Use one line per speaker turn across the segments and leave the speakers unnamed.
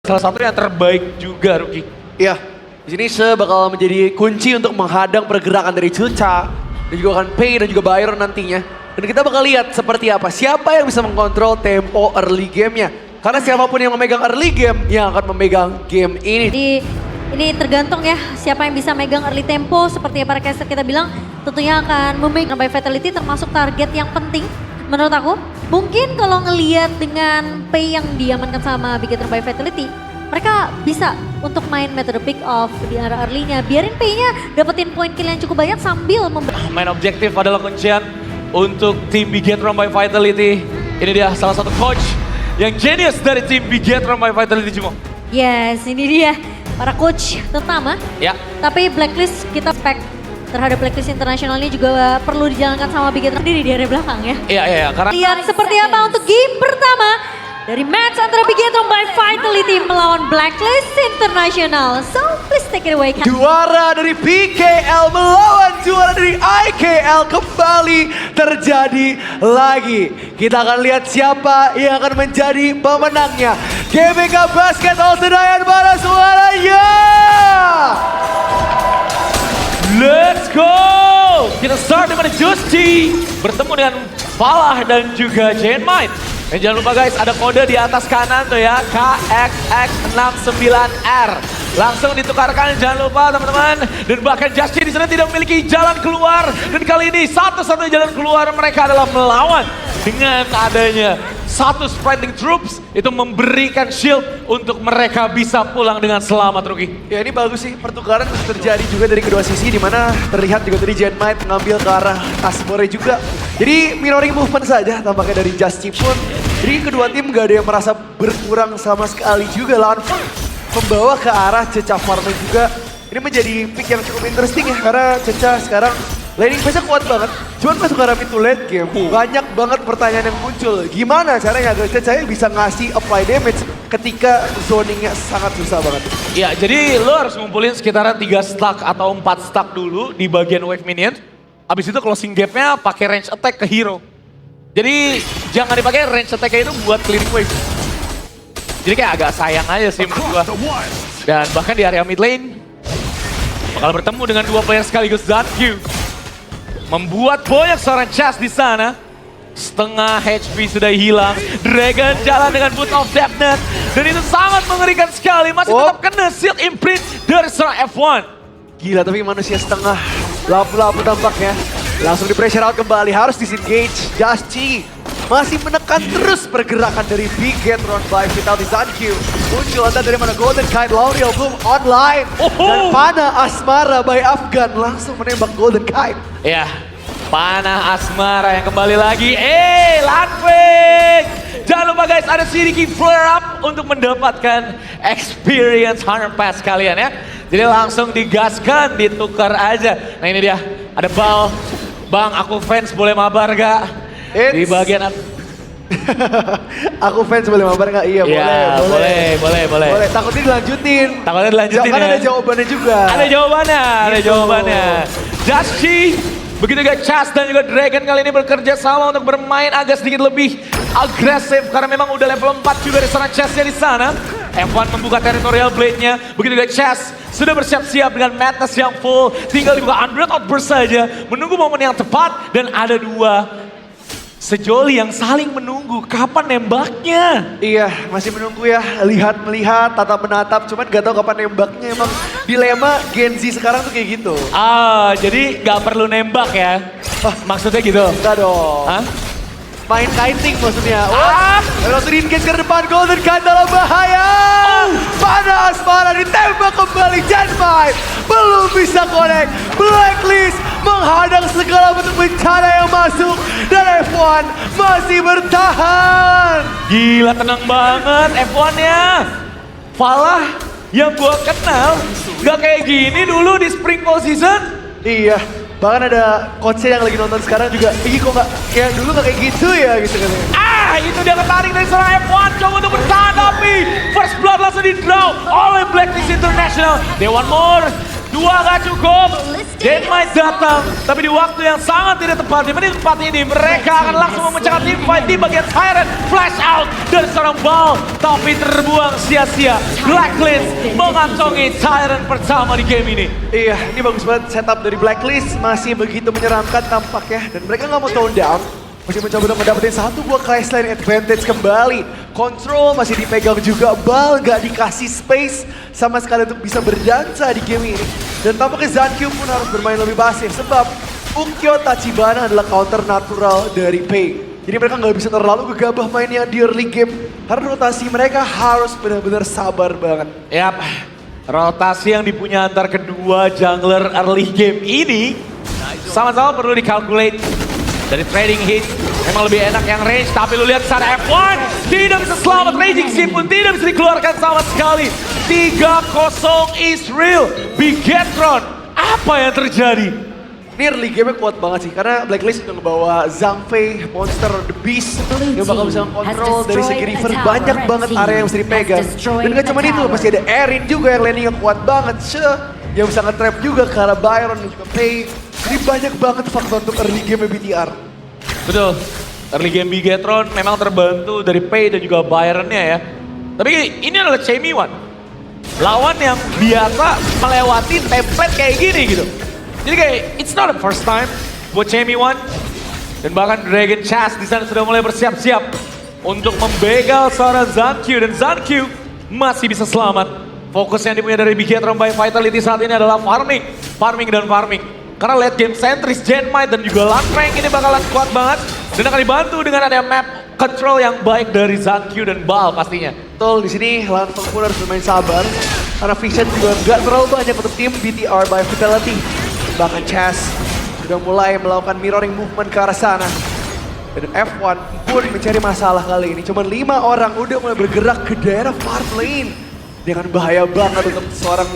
Salah satu yang terbaik juga, Ruki.
Iya, di sini bakal menjadi kunci untuk menghadang pergerakan dari Chucha dan juga akan Pei dan juga Byron nantinya. Dan kita bakal lihat seperti apa, siapa yang bisa mengkontrol tempo early game-nya. Karena siapapun yang memegang early game, yang akan memegang game ini.
Jadi ini tergantung ya, siapa yang bisa megang early tempo. Seperti yang para caster kita bilang, tentunya akan memegang by Fatality termasuk target yang penting menurut aku. Mungkin kalau ngelihat dengan Pei yang diamankan sama Begetter by Fatality, mereka bisa untuk main metode pick off di arah early-nya. Biarin Pei-nya dapetin poin kill yang cukup banyak sambil
Main objektif adalah kuncian untuk tim Begetter by Vitality. Ini dia salah satu coach yang genius dari tim Begetter by Vitality, Cimo.
Yes, ini dia para coach terutama.
Ya.
Tapi blacklist kita spek terhadap blacklist internasional ini juga perlu dijalankan sama Begetter sendiri di area belakang ya.
Iya, karena
Lihat seperti apa untuk game pertama dari match antara Begetter by Vitality melawan Blacklist International. So please take it away.
Juara dari PKL melawan juara dari IKL kembali terjadi lagi. Kita akan lihat siapa yang akan menjadi pemenangnya. GBK Basket All Senayan mana suaranya?
let's go! Kita start dengan Justy bertemu dengan Falah dan juga Giant Mind. Dan jangan lupa guys, ada kode di atas kanan tuh ya, KXX69R. Langsung ditukarkan, jangan lupa teman-teman. Dan bahkan Justy di sana tidak memiliki jalan keluar. Dan kali ini satu-satunya jalan keluar mereka adalah melawan dengan adanya satu sprinting troops itu memberikan shield untuk mereka bisa pulang dengan selamat, Ruki.
Ya ini bagus sih, pertukaran bisa terjadi juga dari kedua sisi di mana terlihat juga dari Giant Might mengambil ke arah Asmore juga. Jadi mirroring movement saja tampaknya dari Justy pun. Jadi kedua tim gak ada yang merasa berkurang sama sekali juga, lawan pun membawa ke arah Ceca farming juga. Ini menjadi pick yang cukup interesting ya, karena Ceca sekarang laning phase-nya kuat banget. Cuman masuk ke arah mid to late game, banyak banget pertanyaan yang muncul. Gimana caranya agar Ceca bisa ngasih apply damage ketika zoningnya sangat susah banget.
Ya, jadi lo harus ngumpulin sekitaran 3 stack atau 4 stack dulu di bagian wave minion. Abis itu closing gap-nya pakai range attack ke hero. Jadi jangan dipakai range attack-nya itu buat clearing wave. Jadi kayak agak sayang aja sih menurut gua. Dan bahkan di area mid lane bakal bertemu dengan dua player sekaligus Zanq. Membuat banyak seorang Chas di sana. Setengah HP sudah hilang. Dragon jalan dengan Boot of Deafness. Dan itu sangat mengerikan sekali. Masih tetap kena shield imprint dari seorang F1.
Gila, tapi manusia setengah lapu-lapu tampaknya. Langsung di pressure out kembali, harus disengage. Justy masih menekan terus pergerakan dari Begetter by Vitality. Zanq muncul entah dari mana, Golden Kite, Lauriel belum online. Dan panah Asmara by Afgan langsung menembak Golden Kite.
Ya, panah Asmara yang kembali lagi. Lanfeng! Jangan lupa guys, ada sedikit flare up untuk mendapatkan experience Hunter Pass kalian ya. Jadi langsung digaskan, ditukar aja. Nah ini dia, ada bal. Bang, aku fans boleh mabar gak? Di bagian
Aku fans boleh mabar gak? Iya, boleh. Boleh, takutnya dilanjutin. Kan ada jawabannya juga.
Ada jawabannya. Justy, begitu juga Chas dan juga Dragon kali ini bekerja sama untuk bermain agak sedikit lebih agresif karena memang udah level 4 juga di sana Chasnya di sana. F1 membuka territorial blade-nya, begitu juga Chas sudah bersiap-siap dengan madness yang full. Tinggal dibuka Unbreathed Outburst saja, menunggu momen yang tepat dan ada dua sejoli yang saling menunggu kapan nembaknya.
Iya, masih menunggu ya, lihat-melihat, tatap-menatap, cuman gak tahu kapan nembaknya. Emang dilema Gen Z sekarang tuh kayak gitu.
Jadi gak perlu nembak ya? Maksudnya gitu?
Enggak dong.
Hah?
Main kiting maksudnya. Langsung di-engage ke depan, Golden Kite dalam bahaya. Mana Asmara ditembak kembali, Giant Might belum bisa connect. Blacklist menghadang segala bentuk bencana yang masuk. Dan F1 masih bertahan.
Gila, tenang banget F1-nya. Falah yang gua kenal gak kayak gini dulu di Spring Fall Season.
Iya, bahkan ada coachnya yang lagi nonton sekarang juga. Ih kok gak, kayak dulu gak kayak gitu ya gitu katanya.
Itu dia ketarik dari seorang F1, coba untuk bertahan tapi First Blood langsung di draw oleh Blacklist International. They want more. Dua gak cukup. Dynamite datang, tapi di waktu yang sangat tidak tepat. Di menit 4 ini mereka akan langsung memecahkan team fight di bagian Tyrant. Flash out dari seorang ball, tapi terbuang sia-sia. Blacklist mengantongi Tyrant pertama di game ini.
Iya, ini bagus banget setup dari Blacklist. Masih begitu menyeramkan tampaknya. Dan mereka nggak mau tone down. Masih mencoba untuk mendapatkan satu buah classline advantage kembali. Control masih dipegang juga. Bal gak dikasih space sama sekali untuk bisa berdansa di game ini. Dan tampaknya Zankyu pun harus bermain lebih pasif. Sebab Ukyo Tachibana adalah counter natural dari Pei. Jadi mereka nggak bisa terlalu gegabah mainnya di early game. Karena rotasi mereka harus benar-benar sabar banget.
Yap, rotasi yang dipunya antar kedua jungler early game ini sama-sama perlu dikalkulate. Dari trading hit, memang lebih enak yang range, tapi lu lihat sana F1 tidak bisa selamat, Raging Shift pun tidak bisa dikeluarkan sama sekali. 3-0 Israel, Bigetron, apa yang terjadi?
Ini early game kuat banget sih, karena Blacklist udah ngebawa Zhang Fei, Monster, The Beast. Dia bakal bisa kontrol dari segi river, banyak banget area yang bisa dipegang. Dan gak cuma itu, pasti ada Erin juga yang landingnya kuat banget. Yang bisa nge-trap juga ke arah Byron dan juga Pei. Jadi banyak banget faktor untuk early game BTR.
Betul, early game Bigetron memang terbantu dari Pei dan juga Byron-nya ya. Tapi ini adalah Chemiwan, lawan yang biasa melewati template kayak gini gitu. Jadi kayak it's not the first time buat Chemiwan. Dan bahkan Dragon Chast di sana sudah mulai bersiap-siap untuk membegal seorang Zankyu, dan Zankyu masih bisa selamat. Fokus yang dipunya dari Bigetron by Vitality saat ini adalah farming dan farming. Karena late game sentris, Dynamite dan juga Lanfeng ini bakalan kuat banget. Dan akan dibantu dengan ada map control yang baik dari Zankyu dan Bal pastinya.
Betul, di sini Lanfeng pun harus bermain sabar. Karena Vision juga gak terlalu banyak untuk tim BTR by Vitality. Bahkan Chess sudah mulai melakukan mirroring movement ke arah sana. Dan F1 pun mencari masalah kali ini. Cuma 5 orang udah mulai bergerak ke daerah far lane. Dengan bahaya banget untuk seorang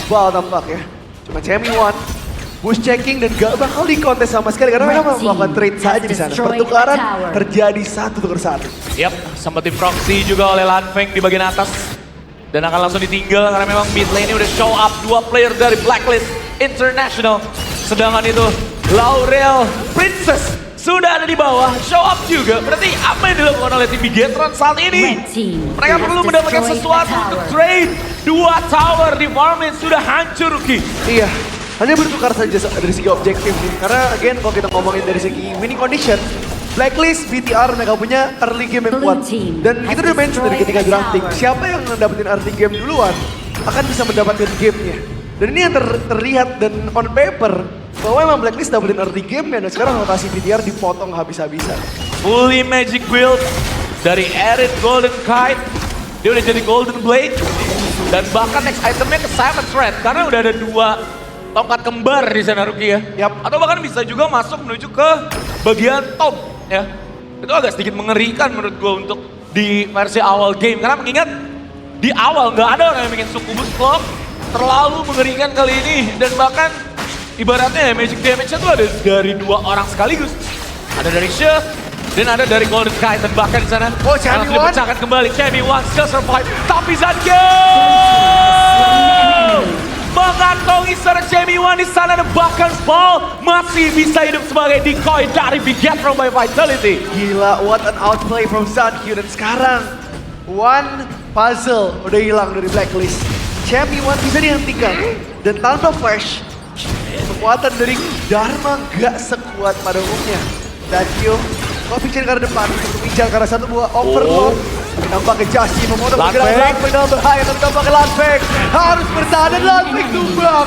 Bal tampaknya. Cuma Chemiwan push checking dan gak bakal dikontes sama sekali karena mereka melakukan trade saja di sana. Pertukaran terjadi 1-1.
Yap, sempat di proxy juga oleh Lanfeng di bagian atas. Dan akan langsung ditinggal karena memang mid lane ini udah show up 2 player dari Blacklist International. Sedangkan itu Laurel Princess sudah ada di bawah, show up juga. Berarti apa yang dilakukan oleh tim Bigetron saat ini? Mereka perlu mendapatkan sesuatu untuk trade. 2 tower di farming sudah hancur, Ruki.
Iya, hanya bertukar saja dari segi objektif nih. Karena again kalau kita ngomongin dari segi winning condition, Blacklist, BTR mereka punya early game yang kuat. Dan kita udah mention dari ketika drafting, siapa yang mendapatin early game duluan akan bisa mendapatkan gamenya. Dan ini yang terlihat dan on paper bahwa emang Blacklist dapetin early game dan sekarang rotasi BTR dipotong habis-habisan.
Fully magic build dari Erin Golden Kite. Dia udah jadi Golden Blade. Dan bahkan next itemnya ke Seven Thread karena udah ada 2 tongkat kembar di sana, Ruki ya.
Yap.
Atau bahkan bisa juga masuk menuju ke bagian top ya. Itu agak sedikit mengerikan menurut gue untuk di versi awal game. Karena mengingat di awal nggak ada orang yang bikin Succubus Clock. Terlalu mengerikan kali ini. Dan bahkan ibaratnya magic damage-nya tuh ada dari 2 orang sekaligus. Ada dari She dan ada dari Golden Kite. Dan bahkan di sana langsung dipecahkan kembali. Chemiwan still survive. Tapi Zankyu mengantongi seorang Chemiwan di sana. Dan bahkan Ball masih bisa hidup sebagai decoy dari Bigetron by Vitality.
Gila, what an outplay from Zankyu. Dan sekarang one puzzle udah hilang dari Blacklist. Chemiwan bisa dihentikan. Dan tanpa flash, kekuatan dari Dharma gak sekuat pada umumnya. Zankyu mau pikir ke arah depan untuk bicara ke arah satu buah overload. Nampaknya Justin memotong pergerakan Lanfeng dalam bahaya, tapi tampaknya Lanfeng harus bertahan dan Lanfeng tumbang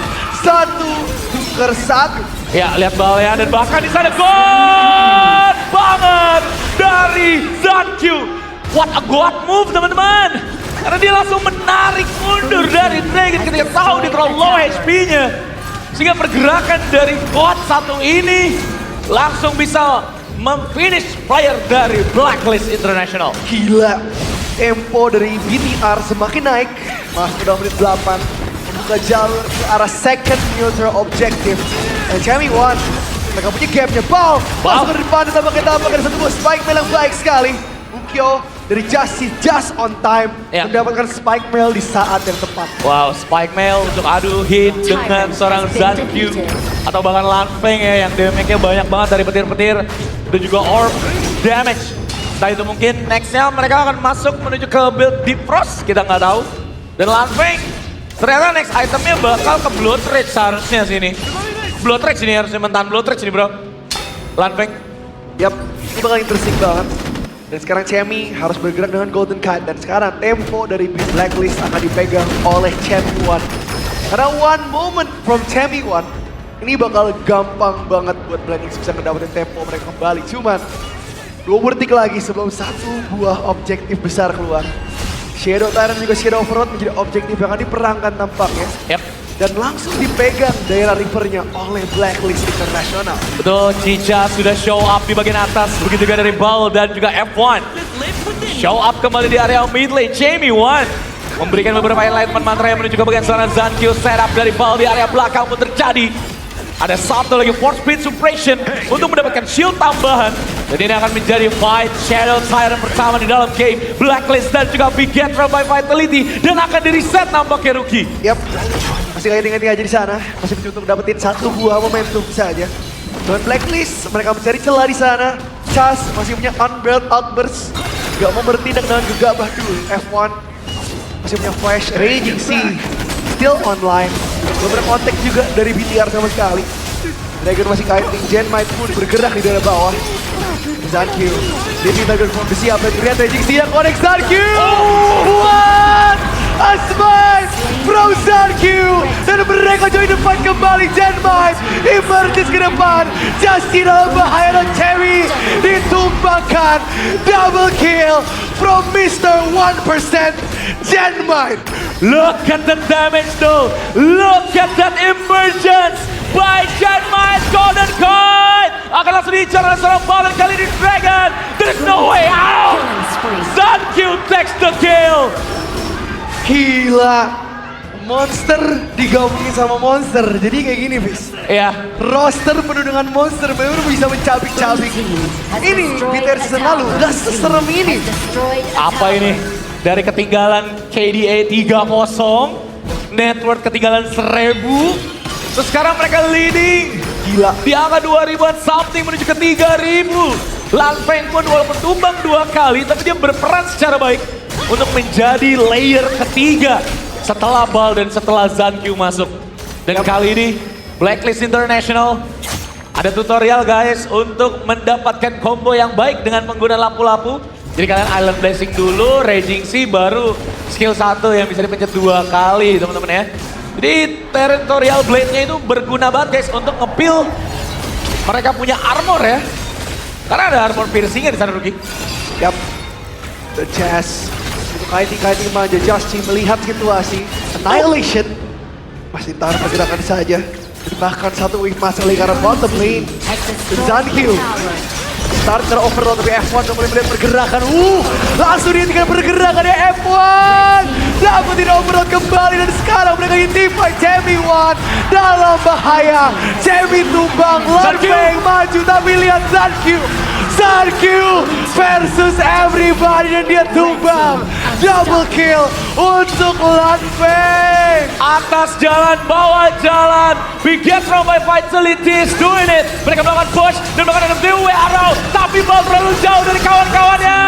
1-1.
Ya, lihat balnya dan bahkan di sana god banget dari Zankyu. What a god move, teman-teman. Karena dia langsung menarik mundur dari Dragon ketika tahu dia terlalu low HP-nya. Sehingga pergerakan dari god satu ini langsung bisa memfinish player dari Blacklist International.
Gila, tempo dari BTR semakin naik. Masuk ke menit 8, membuka jalur ke arah second neutral objective. Dan Chemiwan, mereka punya gapnya. Bal, masuk ke depan, tampaknya ada satu buah spike yang baik sekali. Ukyo dari just on time.
Ya.
Mendapatkan spike mail di saat yang tepat.
Wow, Spike Mail untuk adu hit dengan seorang Zankyu atau bahkan Lanfeng ya yang damage-nya banyak banget dari petir-petir dan juga orb damage. Nah itu mungkin nextnya mereka akan masuk menuju ke build Deep Frost, kita nggak tahu. Dan Lanfeng ternyata next itemnya bakal ke Blood Rage seharusnya sini. Blood Rage ini harusnya mentan Blood Rage ini bro. Lanfeng.
Yap, ini bakal interesting banget. Dan sekarang Chemi harus bergerak dengan Golden Kite. Dan sekarang tempo dari Blacklist akan dipegang oleh Chemi One. Karena one moment from Chemi One, ini bakal gampang banget buat Blacklist bisa mendapatkan tempo mereka kembali. Cuman, 2 detik lagi sebelum satu buah objektif besar keluar. Shadow Tyrant juga Shadow Overlord menjadi objektif yang akan diperangkan tampaknya.
Yep.
Dan langsung dipegang daerah rivernya oleh Blacklist International.
Betul, Cica sudah show up di bagian atas. Begitu juga dari Bal dan juga F1. Show up kembali di area mid lane. Jamie One memberikan beberapa enlightenment mantra yang menuju ke bagian sana. Zankyu setup dari Bal di area belakang pun terjadi. Ada satu lagi force speed suppression untuk mendapatkan shield tambahan. Dan ini akan menjadi fight Shadow Tyrant pertama di dalam game. Blacklist dan juga Bigetron by Vitality. Dan akan di-reset nampaknya Ruki.
Yap, masih kayak tinggal aja di sana. Masih mencoba untuk dapetin satu buah momentum saja. Dengan Blacklist, mereka mencari celah di sana. Chas masih punya unbuild outburst. Gak mau bertindak dengan gegabah dulu. F1 masih punya flash. Raging Sea still online. Beberapa kontak juga dari BTR sama sekali. Dragon masih kiting, Genmite pun bergerak di daerah bawah. Zankyu, dia minta from the siap dan terlihat Raging Sea yang connect Zankyu. What? A smite from Zankyu. Dan mereka join depan kembali. Genmite emerges ke depan. Justin dalam bahaya dan Cherry ditumbangkan. Double kill from Mr. 1% Genmite.
Look at the damage though. Look at that emergence by Genmite. Golden Kite akan langsung diincar oleh seorang Bal dan kali ini Dragon. There's no way out. Zankyu takes the kill.
Gila. Monster digabungin sama monster. Jadi kayak gini, Fis.
Ya,
Roster penuh dengan monster, benar-benar bisa mencabik-cabik. Ini BTR season lalu, gak seserem ini.
apa ini? Dari ketinggalan KDA 3-0, network ketinggalan 1000, terus sekarang mereka leading.
Gila.
Di angka 2000-an something menuju ke 3000. Lanfeng pun walaupun tumbang 2 kali, tapi dia berperan secara baik untuk menjadi layer ketiga setelah Bal dan setelah Zankyu masuk. Dan kali ini Blacklist International ada tutorial guys untuk mendapatkan combo yang baik dengan pengguna lampu-lampu. Jadi kalian Island Blessing dulu, Raging Sea baru skill 1 yang bisa dipencet 2 kali teman-teman ya. Jadi Territorial Blade-nya itu berguna banget guys untuk nge-peel mereka punya armor ya. Karena ada armor piercing-nya di sana Ruki.
Yap. The Jazz. Itu kiting manja. Justin melihat situasi. Annihilation. Masih tahan pergerakan saja. Dan bahkan satu wave masuk lagi karena bottom lane. Zankyu. Start ke overload tapi F1 udah mulai pergerakan. Langsung dia tinggal pergerakan ya F1. Dapetin overload kembali dan sekarang mereka intify Chemi One dalam bahaya. Chemi tumbang, Lanfeng maju tapi lihat Zankyu. Zankyu versus everybody dan dia tumbang. Double kill untuk Lanfeng.
Atas jalan, bawah jalan. Bigetron by Vitality is doing it. Mereka melakukan push dan melakukan MDW arrow. Tapi Bal terlalu jauh dari kawan-kawannya.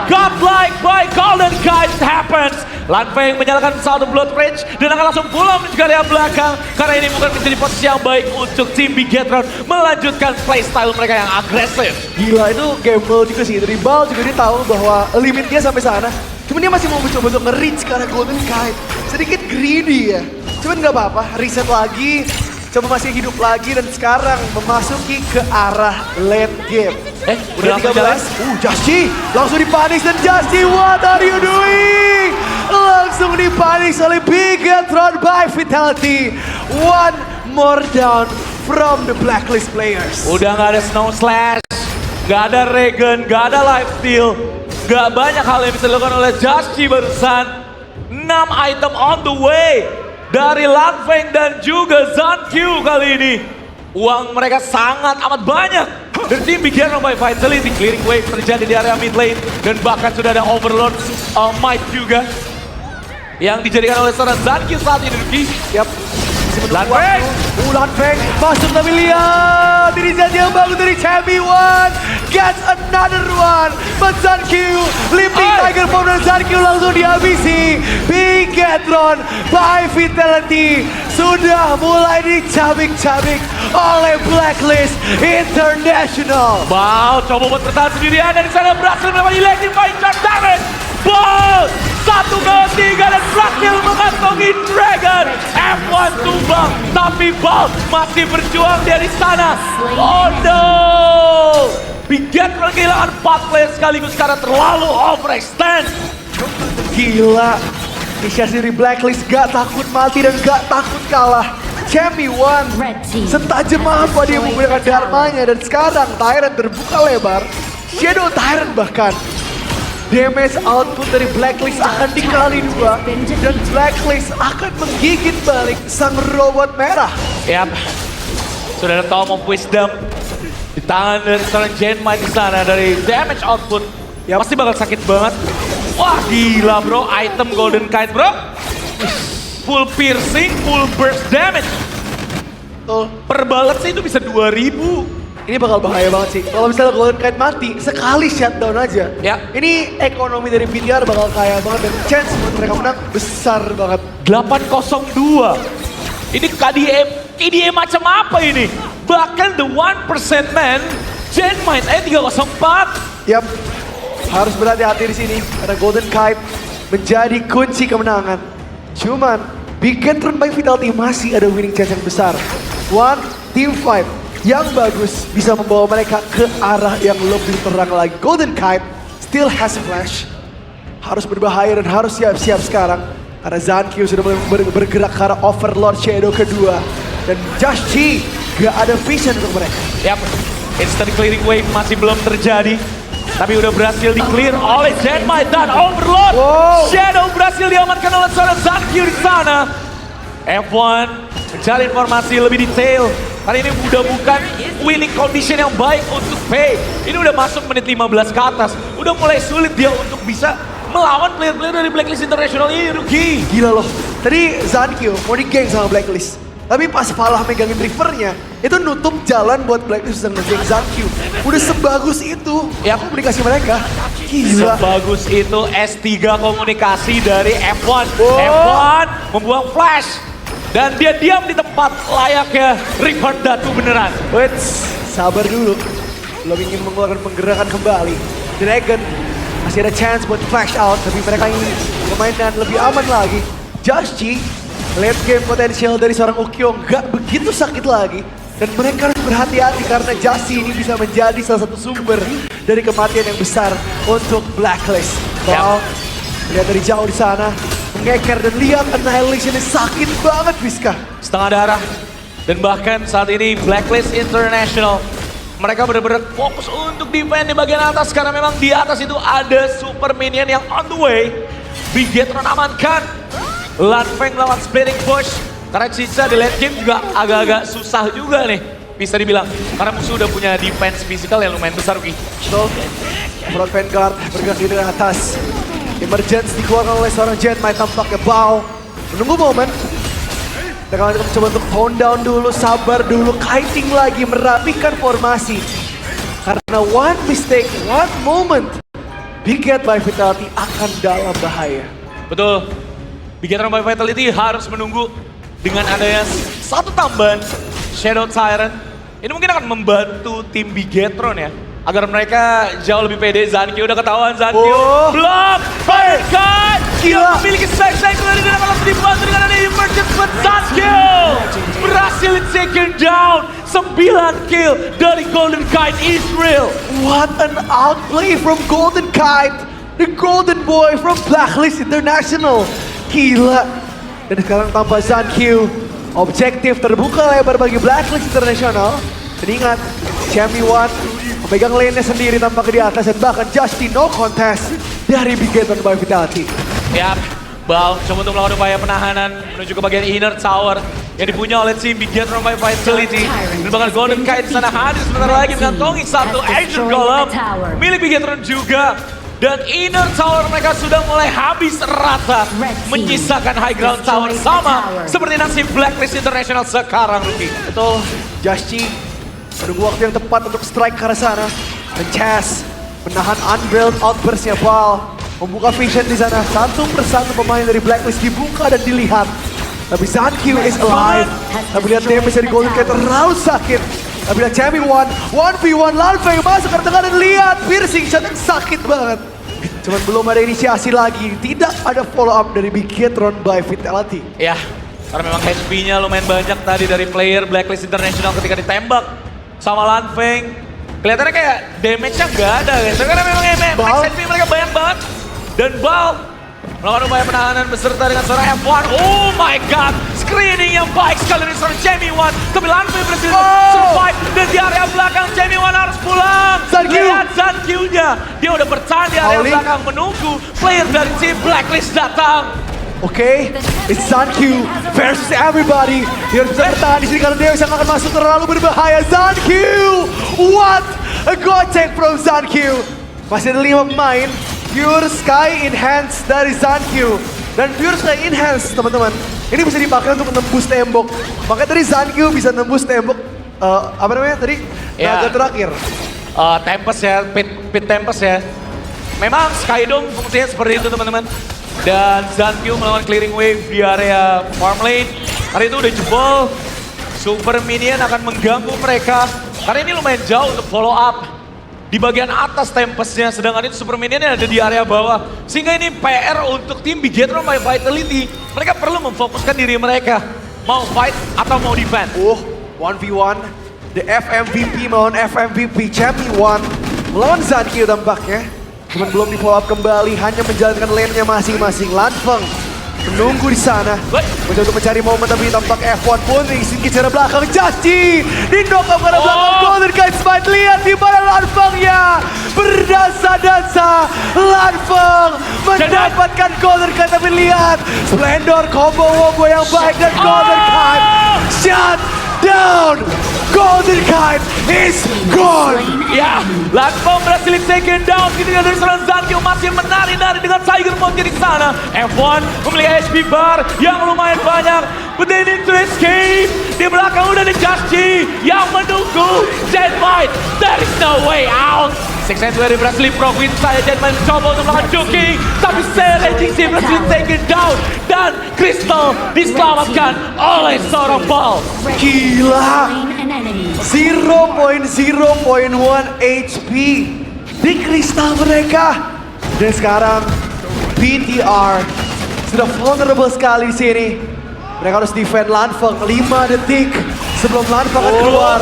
Godlike by Golden Kite happens. Lanfeng menyalakan satu Blood Rage dan akan langsung pulang menuju area belakang. Karena ini bukan menjadi posisi yang baik untuk tim Bigetron melanjutkan playstyle mereka yang agresif.
Gila itu gamble juga sih. Dari Bal juga dia tahu bahwa limit dia sampai sana. Cuman dia masih mau mencoba untuk nge-reach ke arah Golden Kite. Sedikit greedy ya. Cuman gak apa-apa, reset lagi. Coba masih hidup lagi dan sekarang memasuki ke arah late game.
Udah
13. Justy langsung dipanis dan Justy, what are you doing? Langsung dipanis oleh Bigetron by Vitality. One more down from the Blacklist players.
Udah gak ada Snow Slash, gak ada Regen, gak ada Life Steal. Gak banyak hal yang bisa dilakukan oleh Justy barusan. 6 item on the way dari Lanfeng dan juga Zankyu kali ini. Uang mereka sangat amat banyak. dari tim Bigetron by Vitality. Clearing wave terjadi di area mid lane. Dan bahkan sudah ada Overlord Might juga. Yang dijadikan oleh seorang Zankyo saat ini, Ruki.
Yap.
Lanfeng!
Lanfeng masuk tapi lihat ini saja yang bagus dari Champion One. Gets another one. But Zankyo, Leaping Tiger Bomb dan Zankyo langsung dihabisi. Bigetron by Vitality sudah mulai dicabik-cabik oleh Blacklist International.
Wow, coba buat bertahan sendirian dan di sana berhasil melawan Electric by Charge Damage. Ball 1-3 dan berhasil mengantongi Dragon. F1 tumbang, tapi Ball masih berjuang dari sana. Oh no! Bigetron kehilangan 4 player sekaligus karena terlalu overextend.
Gila, inisiasi dari Blacklist gak takut mati dan gak takut kalah. Champion One setajam apa dia menggunakan dharmanya dan sekarang Tyrant terbuka lebar. Shadow Tyrant bahkan. Damage output dari Blacklist akan dikali 2 dan Blacklist akan menggigit balik sang robot merah.
Yap, sudah ada Tome of Wisdom di tangan dari seorang Genmite di sana dari damage output.
Yap.
Pasti bakal sakit banget. Wah gila bro, item Golden Kite bro. Full piercing, full burst damage.
Tuh,
Per bullet sih itu bisa 2000.
ini bakal bahaya banget sih. Kalau misalnya Golden Kite mati, sekali shutdown aja.
Ya.
Ini ekonomi dari BTR bakal kaya banget dan chance buat mereka menang besar banget.
802. Ini KDA macam apa ini? Bahkan the 1% man, Genmite 304.
Yap, harus berhati-hati di sini karena Golden Kite menjadi kunci kemenangan. Cuman Bigetron by Vitality masih ada winning chance yang besar. One team fight yang bagus bisa membawa mereka ke arah yang lebih terang lagi. Golden Kite still has a flash. Harus berbahaya dan harus siap-siap sekarang. Karena Zankyo sudah mulai bergerak ke arah Overlord Shadow kedua. Dan Josh G gak ada vision untuk mereka.
Yap, instant clearing wave masih belum terjadi. Tapi udah berhasil di-clear oleh Genmite dan Overlord.
Wow.
Shadow berhasil diamankan oleh seorang Zankyo di sana. F1 mencari informasi lebih detail. Karena ini udah bukan winning condition yang baik untuk Pay. Ini udah masuk menit 15 ke atas. Udah mulai sulit dia untuk bisa melawan player-player dari Blacklist International ini, Ruki.
Gila loh, tadi Zankyo mau di-gang sama Blacklist. Tapi pas Falah megangin rivernya, itu nutup jalan buat Blacklist bisa nge-gang Zankyo. Udah sebagus itu,
Yap.
komunikasi mereka. Gila.
Sebagus itu S3 komunikasi dari F1.
Wow.
F1 membuang flash. Dan dia diam di tempat layaknya Rivard Datu beneran.
Wait, sabar dulu. Belum ingin mengeluarkan penggerakan kembali. Dragon masih ada chance buat flash out, tapi mereka ingin permainan lebih aman lagi. Josh G, late game potensial dari seorang Ukyong gak begitu sakit lagi. Dan mereka harus berhati-hati karena Josh G ini bisa menjadi salah satu sumber dari kematian yang besar untuk Blacklist. Wow, lihat dari jauh di sana. Mengeker dan lihat Annihilation ini sakit banget Fiska.
Setengah darah. Dan bahkan saat ini Blacklist International, mereka benar-benar fokus untuk defend di bagian atas. Karena memang di atas itu ada super minion yang on the way. Bigetron amankan. Lanfeng lawan splitting push. Karena Cica di late game juga agak-agak susah juga nih. Bisa dibilang. Karena musuh udah punya defense physical yang lumayan besar, Ruki.
So, Front Vanguard bergerak di atas. Emergence dikeluarkan oleh seorang Genmite tampaknya Bao. Menunggu momen. Mereka akan mencoba untuk tone down dulu, sabar dulu, kiting lagi, merapikan formasi. Karena one mistake, one moment, Biget by Vitality akan dalam bahaya.
Betul. Bigetron by Vitality harus menunggu dengan adanya satu tambahan Shadow Tyrant. Ini mungkin akan membantu tim Bigetron ya. Agar mereka jauh lebih pede. Zankyo udah ketahuan, Zankyo.
Oh.
Belum! Firecut!
Gila.
Dia memiliki strike dari dan langsung dibantu dengan ada emergence buat Zankyo. Berhasil taken down. 9 kill dari Golden Kite Israel.
What an outplay from Golden Kite. The Golden Boy from Blacklist International. Gila. Dan sekarang tanpa Zankyo. Objektif terbuka lebar bagi Blacklist International. Dan ingat, Champion One memegang lane-nya sendiri tampaknya di atas dan bahkan Justin no contest dari Bigetron by Vitality.
Ya, Bal coba untuk melakukan upaya penahanan menuju ke bagian inner tower yang dipunya oleh tim Bigetron by Vitality. Dan bahkan Golden Kite di sana hadir sebentar lagi mengantongi satu Ancient Golem milik Bigetron juga. Dan inner tower mereka sudah mulai habis rata, menyisakan high ground tower sama seperti nasib Blacklist International sekarang, Rookie.
Betul, Jaschi menunggu waktu yang tepat untuk strike ke arah sana. Dan Chaz menahan unveiled outburst-nya Bal. Membuka vision di sana, satu persatu pemain dari Blacklist dibuka dan dilihat. Tapi Zankyu is alive. Tapi lihat damage dari Golden Kite terlalu sakit. Tapi lihat Jamie 1v1 Lanfeng masuk ke tengah dan lihat piercing shot yang sakit banget. Cuman belum ada inisiasi lagi, tidak ada follow up dari Bigetron by Vitality.
Ya, karena memang HP-nya lumayan banyak tadi dari player Blacklist International ketika ditembak sama Lanfeng. Kelihatannya kayak damage-nya nggak ada guys, karena memang max HP mereka banyak banget. Dan Bal melakukan upaya penahanan beserta dengan seorang F1. Oh my god, screening yang baik sekali dari seorang Jamie 1. Tapi Lanfeng berhasil survive dan di area belakang Jamie 1 harus pulang. Lihat Zankyu-nya, dia udah bertahan di area belakang menunggu player dari tim Blacklist datang.
Oke, it's Zankyu versus everybody. Dia harus bisa bertahan di sini karena dia akan masuk terlalu berbahaya. Zankyu, what a gocek from Zankyu. Masih ada 5 pemain. Pure Sky Enhance dari Zankyu. Dan Pure Sky Enhance teman-teman, ini bisa dipakai untuk menembus tembok. Makanya tadi Zankyu bisa nembus tembok, apa namanya tadi? Naga terakhir.
Tempest ya, pit Tempest ya. Memang Skydome fungsinya seperti itu teman-teman. Dan Zankyu melawan clearing wave di area farm lane. Karena itu udah jebol. Super Minion akan mengganggu mereka. Karena ini lumayan jauh untuk follow up. Di bagian atas Tempest-nya, sedangkan itu Super Minion-nya ada di area bawah. Sehingga ini PR untuk tim Bigetron by Vitality. Mereka perlu memfokuskan diri mereka. Mau fight atau mau defend.
1v1. The FMVP melawan FMVP. Champion 1 melawan Zankyu tampaknya. Cuman belum di follow up kembali, hanya menjalankan lane-nya masing-masing. Lanfeng menunggu di sana. Mencoba untuk mencari momen tapi tampak F1 pun disingkir secara belakang. Jaschi di knock out karena belakang Golden Kite Smite. Lihat di mana Lanfeng-nya berdasa-dasa. Lanfeng mendapatkan Golden Kite tapi lihat Splendor combo yang baik dan Golden Kite shut down. Golden Kite is gone.
Ya, Lanfeng berhasil taken down. Ketika dari seorang Zankyu masih menari-nari dengan Tiger Monkey di sana. F1 memiliki HP bar yang lumayan banyak. But they need to escape. Di belakang udah ada Jaschi yang menunggu Deadmite. There is no way out. Six Sanctuary berhasil profit saya Deadmite mencoba untuk melakukan joking. Tapi Legend berhasil taken down. Dan Crystal diselamatkan oleh seorang Bal.
Gila. 0.01 HP di kristal mereka. Dan sekarang BTR sudah vulnerable sekali di sini. Mereka harus defend Lanfeng 5 detik sebelum Lanfeng akan keluar.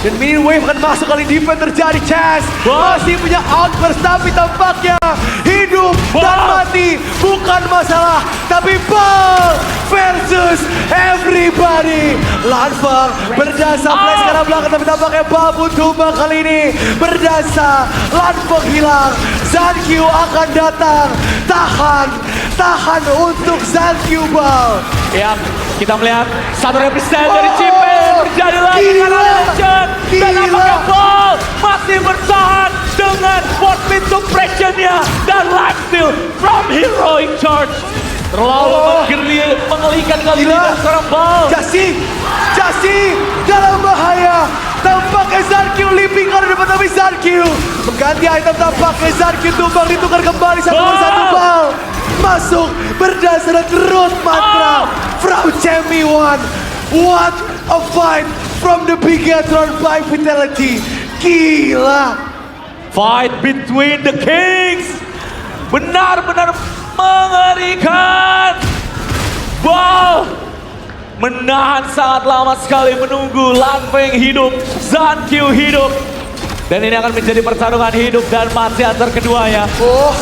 Dan minion wave akan masuk kali defend terjadi. Chaz masih punya outburst tapi tampaknya hidup dan mati bukan masalah. Tapi Bal versus everybody. Lanfeng berdasa flash ke arah belakang tapi tampaknya Bal pun tumbang kali ini. Berdasa, Lanfeng hilang. Zankyu akan datang. Tahan untuk Zankyu Bal.
Ya, kita melihat satu represent dari Chipen terjadi lagi karena Legend. Dan apakah Bal masih bertahan dengan forfeit suppression-nya dan lifesteal from Heroic Charge. Terlalu mengerikan kali ini dari seorang Bal.
Jaschi dalam bahaya. Tampaknya Zankyu leaping ke depan tapi Zankyu mengganti item. Tampaknya Zankyu tumbang ditukar kembali satu persatu. Bal masuk berdasar root mantra from Jamie 1. What a fight from the Bigetron by Vitality. Gila.
Fight between the kings. Benar-benar mengerikan. Bal menahan sangat lama sekali menunggu Lanfeng hidup, Zankyu hidup. Dan ini akan menjadi pertarungan hidup dan mati antar keduanya.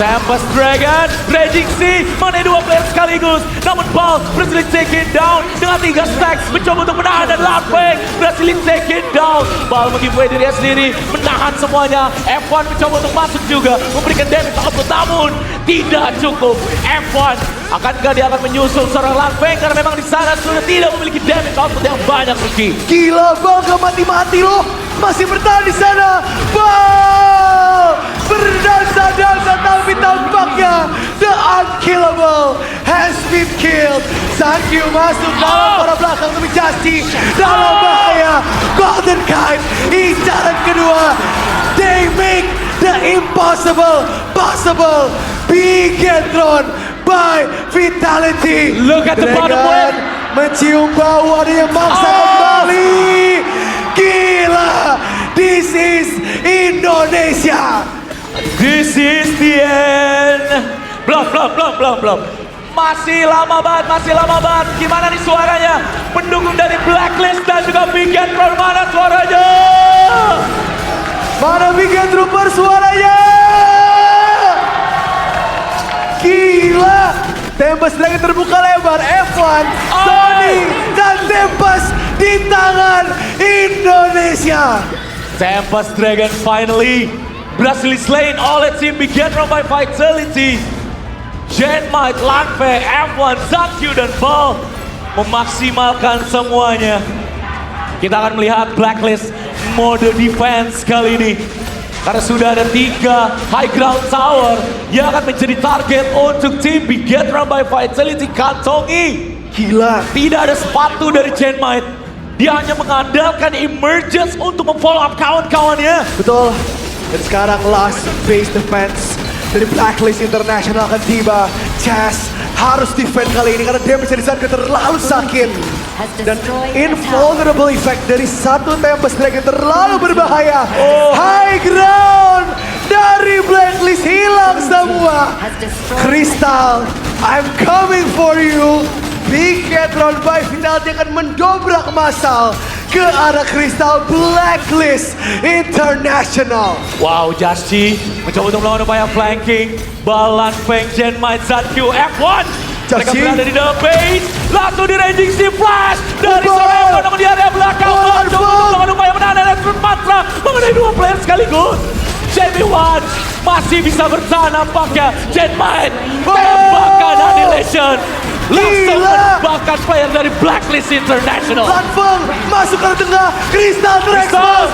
Tempest Dragon, Raging Sea, mengenai dua player sekaligus. Namun Bal berhasil taken down dengan 3 stacks. Mencoba untuk menahan dan Lanfeng berhasil taken down. Bal meng-giveaway dirinya sendiri, menahan semuanya. F1 mencoba untuk masuk juga, memberikan damage output, namun tidak cukup. F1 akankah dia akan menyusul seorang Lanfeng karena memang di sana sudah tidak memiliki damage output yang banyak, Riki.
Gila, Bal gak mati-mati loh. Masih bertahan di sana. Bal berdansa-dansa tapi tampaknya the unkillable has been killed. Sankyu masuk dalam arah belakang tapi Justy dalam bahaya. Golden Kite incaran kedua. They make the impossible possible. Bigetron by Vitality.
Look at the bottom
Dragon
left.
mencium bau adanya maksa kembali. Gila, this is Indonesia.
This is the end. Belum. Masih lama banget. Gimana nih suaranya? Pendukung dari Blacklist dan juga Bigetron, mana suaranya?
Mana Bigen Trooper suaranya? Gila, Tempest Dragon terbuka lebar. F1, Sony, dan Tempest di tangan Indonesia.
Tempest Dragon finally berhasil slain oleh tim Bigetron by Vitality. Genmite, Lanfeng, F1, Zankyu, dan Bal memaksimalkan semuanya. Kita akan melihat Blacklist mode defense kali ini. Karena sudah ada 3 high ground tower yang akan menjadi target untuk tim Bigetron by Vitality. Kantongi.
Gila,
Tidak ada sepatu dari Genmite. Dia hanya mengandalkan emergence untuk memfollow up kawan-kawannya.
betul. Dan sekarang last base defense dari Blacklist International akan tiba. Chess harus defend kali ini karena damage dari Zankyu terlalu sakit. Dan invulnerable effect dari satu Tempest Dragon terlalu berbahaya. High ground dari Blacklist hilang semua. Crystal, I'm coming for you. Bigetron by Vitality akan mendobrak massal ke arah Crystal Blacklist International.
Wow, Jasty mencoba untuk melawan upaya flanking. Balan Feng, Genmite, Zankyu, F1. Mereka
Jasty.
berada di dalam base. Langsung di raging Sea Flash. Dari
Bal.
seorang F1 namun di area belakang.
Bal,
Bal mencoba
Bal.
untuk melawan upaya menahan dan F1 Patra mengenai 2 player sekaligus. JB1 masih bisa bertahan nampaknya. Genmite tembakan Annihilation. Langsung
Gila.
menembakkan player dari Blacklist International.
Lanfeng masuk ke tengah, Crystal terekspos.